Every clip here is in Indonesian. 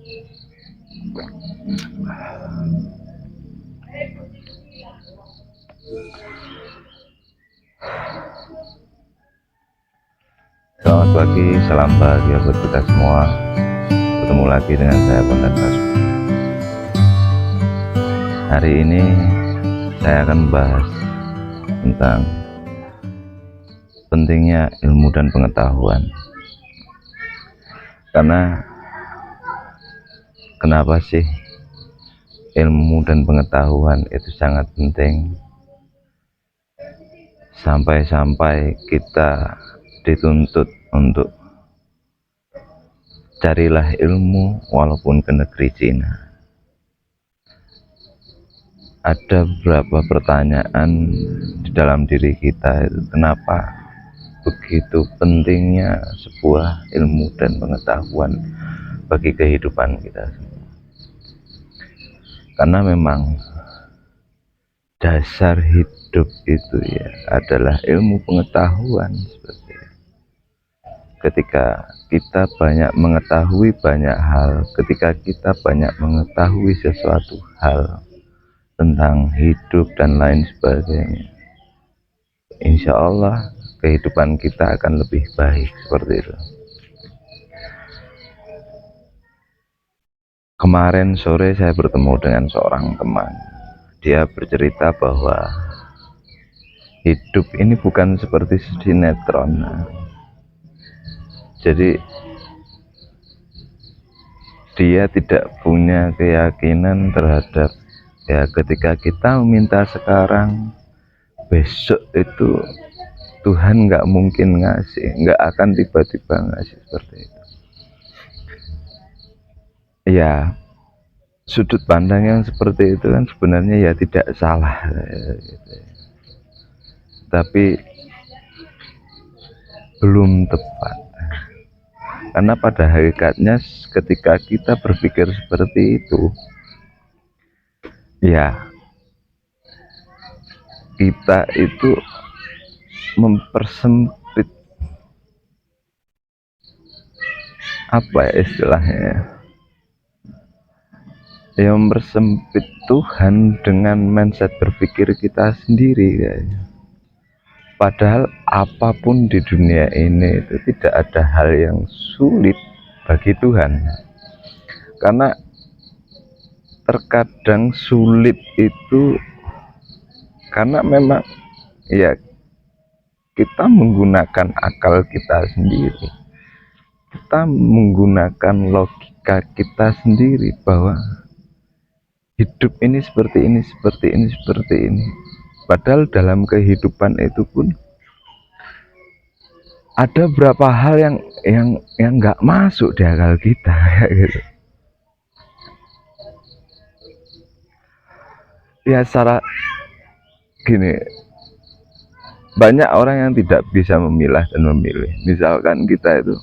Selamat pagi, salam bahagia buat kita semua. Ketemu lagi dengan saya Bondan Basuki. Hari ini saya akan membahas tentang pentingnya ilmu dan pengetahuan. Karena kenapa sih ilmu dan pengetahuan itu sangat penting, sampai-sampai kita dituntut untuk carilah ilmu walaupun ke negeri Cina. Ada beberapa pertanyaan di dalam diri kita itu, kenapa begitu pentingnya sebuah ilmu dan pengetahuan bagi kehidupan kita semua. Karena memang dasar hidup itu ya adalah ilmu pengetahuan. Seperti itu. Ketika kita banyak mengetahui banyak hal, ketika kita banyak mengetahui sesuatu hal tentang hidup dan lain sebagainya, insya Allah kehidupan kita akan lebih baik. Seperti itu. Kemarin sore saya bertemu dengan seorang teman. Dia bercerita bahwa hidup ini bukan seperti sinetron. Jadi dia tidak punya keyakinan terhadap ya ketika kita meminta sekarang, besok itu Tuhan nggak mungkin ngasih, nggak akan tiba-tiba ngasih seperti itu. Ya, sudut pandang yang seperti itu kan sebenarnya ya tidak salah, gitu. Tapi belum tepat. Karena pada hakikatnya ketika kita berpikir seperti itu, ya kita itu mempersempit apa ya istilahnya, ya mempersempit Tuhan dengan mindset berpikir kita sendiri kayaknya. Padahal apapun di dunia ini itu tidak ada hal yang sulit bagi Tuhan. Karena terkadang sulit itu karena memang ya kita menggunakan akal kita sendiri, kita menggunakan logika kita sendiri bahwa hidup ini seperti ini, seperti ini, seperti ini. Padahal dalam kehidupan itu pun ada beberapa hal yang nggak masuk di akal kita, gitu. Ya secara gini, banyak orang yang tidak bisa memilah dan memilih. Misalkan kita itu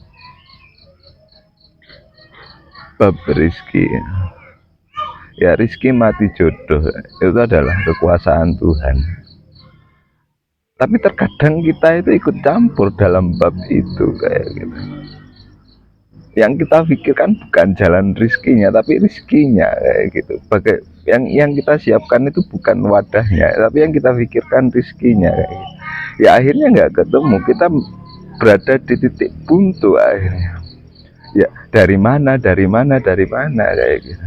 bab rezeki, ya rezeki mati jodoh itu adalah kekuasaan Tuhan. Tapi terkadang kita itu ikut campur dalam bab itu kayak gitu. Yang kita pikirkan bukan jalan rezekinya, tapi rezekinya kayak gitu. Bagai yang kita siapkan itu bukan wadahnya, tapi yang kita pikirkan rezekinya kayak gitu. Ya akhirnya nggak ketemu, kita berada di titik buntu akhirnya. Ya dari mana kayak gitu.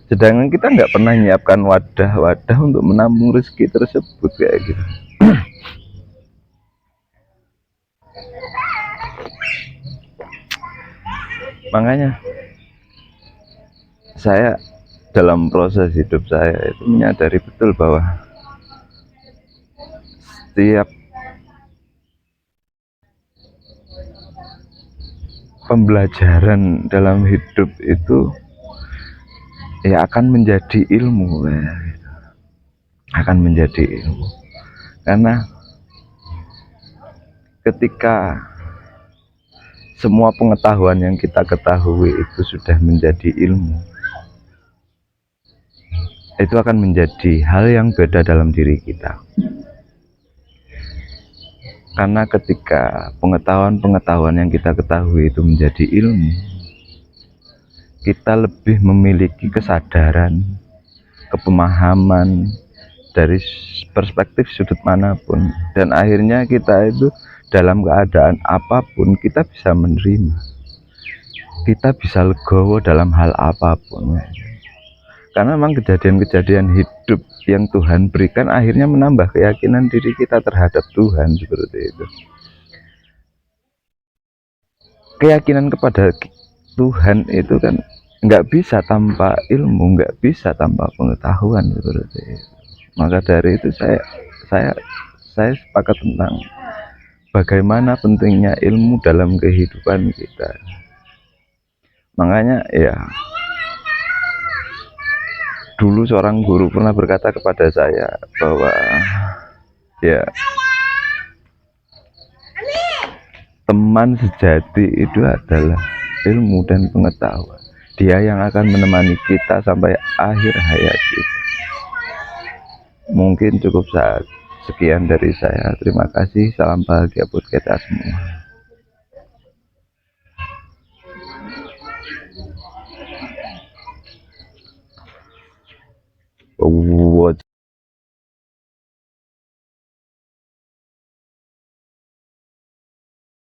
Sedangkan kita nggak pernah menyiapkan wadah-wadah untuk menampung rezeki tersebut kayak gitu. Makanya saya dalam proses hidup saya itu menyadari betul bahwa setiap pembelajaran dalam hidup itu ya akan menjadi ilmu ya, gitu. Akan menjadi ilmu karena ketika semua pengetahuan yang kita ketahui itu sudah menjadi ilmu, itu akan menjadi hal yang beda dalam diri kita. Karena ketika pengetahuan yang kita ketahui itu menjadi ilmu, kita lebih memiliki kesadaran, kepemahaman dari perspektif sudut manapun, dan akhirnya kita itu dalam keadaan apapun kita bisa menerima, kita bisa legowo dalam hal apapun, karena memang kejadian-kejadian hidup yang Tuhan berikan akhirnya menambah keyakinan diri kita terhadap Tuhan. Seperti itu, keyakinan kepada Tuhan itu kan nggak bisa tanpa ilmu, nggak bisa tanpa pengetahuan. Seperti itu, maka dari itu saya saya sepakat tentang bagaimana pentingnya ilmu dalam kehidupan kita. Makanya ya, dulu seorang guru pernah berkata kepada saya bahwa ya, teman sejati itu adalah ilmu dan pengetahuan. Dia yang akan menemani kita sampai akhir hayat kita. Mungkin cukup saat sekian dari saya. Terima kasih. Salam bahagia buat kita semua. Oh.